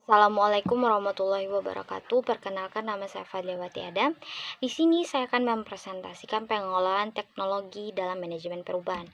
Assalamualaikum warahmatullahi wabarakatuh. Perkenalkan, nama saya Fadliawati Adam. Di sini saya akan mempresentasikan pengelolaan teknologi dalam manajemen perubahan.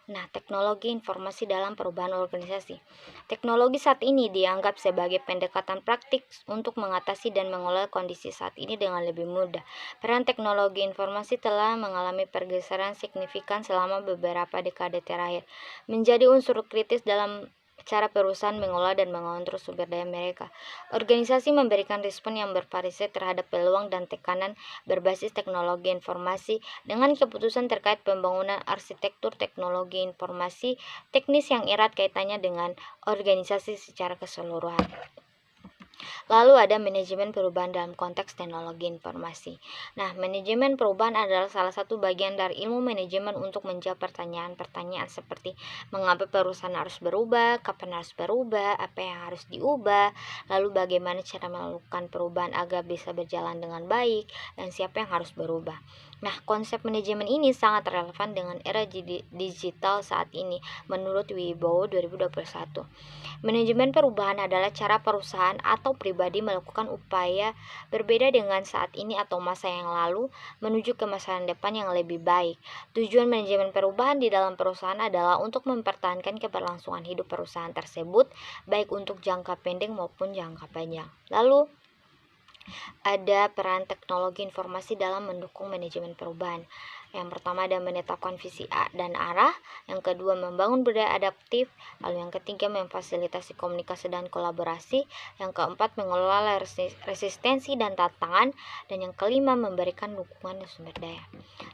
Nah, teknologi informasi dalam perubahan organisasi. Teknologi saat ini dianggap sebagai pendekatan praktik untuk mengatasi dan mengelola kondisi saat ini dengan lebih mudah. Peran teknologi informasi telah mengalami pergeseran signifikan selama beberapa dekade terakhir, menjadi unsur kritis dalam cara perusahaan mengolah dan mengontrol sumber daya mereka. Organisasi memberikan respon yang bervariasi terhadap peluang dan tekanan berbasis teknologi informasi dengan keputusan terkait pembangunan arsitektur teknologi informasi teknis yang erat kaitannya dengan organisasi secara keseluruhan. Lalu ada manajemen perubahan dalam konteks teknologi informasi. Nah, manajemen perubahan adalah salah satu bagian dari ilmu manajemen untuk menjawab pertanyaan-pertanyaan seperti mengapa perusahaan harus berubah, kapan harus berubah, apa yang harus diubah, lalu bagaimana cara melakukan perubahan agar bisa berjalan dengan baik, dan siapa yang harus berubah. Nah, konsep manajemen ini sangat relevan dengan era digital saat ini menurut Wibowo 2021. Manajemen perubahan adalah cara perusahaan atau pribadi melakukan upaya berbeda dengan saat ini atau masa yang lalu menuju ke masa depan yang lebih baik. Tujuan manajemen perubahan di dalam perusahaan adalah untuk mempertahankan keberlangsungan hidup perusahaan tersebut, baik untuk jangka pendek maupun jangka panjang. Lalu, ada peran teknologi informasi dalam mendukung manajemen perubahan. Yang pertama ada menetapkan visi dan arah, yang kedua membangun budaya adaptif, lalu yang ketiga memfasilitasi komunikasi dan kolaborasi, yang keempat mengelola resistensi dan tantangan, dan yang kelima memberikan dukungan dan sumber daya.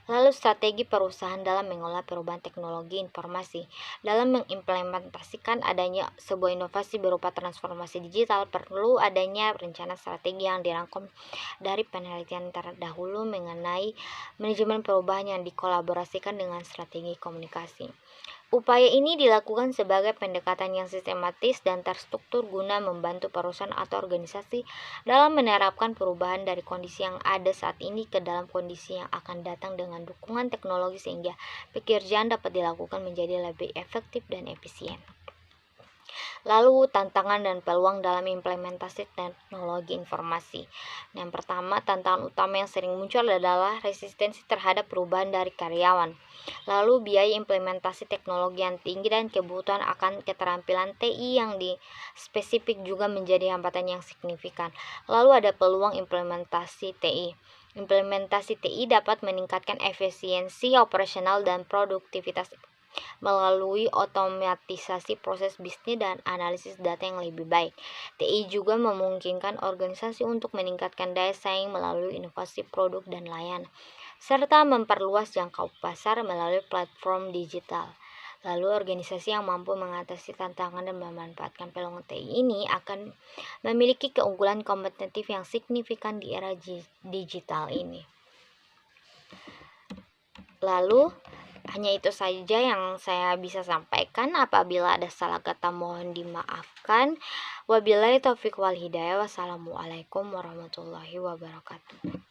Lalu strategi perusahaan dalam mengelola perubahan teknologi informasi. Dalam mengimplementasikan adanya sebuah inovasi berupa transformasi digital, perlu adanya rencana strategi yang dirangkum dari penelitian terdahulu mengenai manajemen perubahan yang dikolaborasikan dengan strategi komunikasi. Upaya ini dilakukan sebagai pendekatan yang sistematis dan terstruktur guna membantu perusahaan atau organisasi dalam menerapkan perubahan dari kondisi yang ada saat ini ke dalam kondisi yang akan datang dengan dukungan teknologi sehingga pekerjaan dapat dilakukan menjadi lebih efektif dan efisien. Lalu tantangan dan peluang dalam implementasi teknologi informasi. Yang pertama, tantangan utama yang sering muncul adalah resistensi terhadap perubahan dari karyawan. Lalu biaya implementasi teknologi yang tinggi dan kebutuhan akan keterampilan TI yang spesifik juga menjadi hambatan yang signifikan. Lalu ada peluang implementasi TI. Implementasi TI dapat meningkatkan efisiensi operasional dan produktivitas melalui otomatisasi proses bisnis dan analisis data yang lebih baik. TI juga memungkinkan organisasi untuk meningkatkan daya saing melalui inovasi produk dan layanan, serta memperluas jangkau pasar melalui platform digital. Lalu organisasi yang mampu mengatasi tantangan dan memanfaatkan peluang TI ini akan memiliki keunggulan kompetitif yang signifikan di era digital ini. Lalu hanya itu saja yang saya bisa sampaikan. Apabila ada salah kata mohon dimaafkan. Wabillahi taufiq wal hidayah. Wassalamualaikum warahmatullahi wabarakatuh.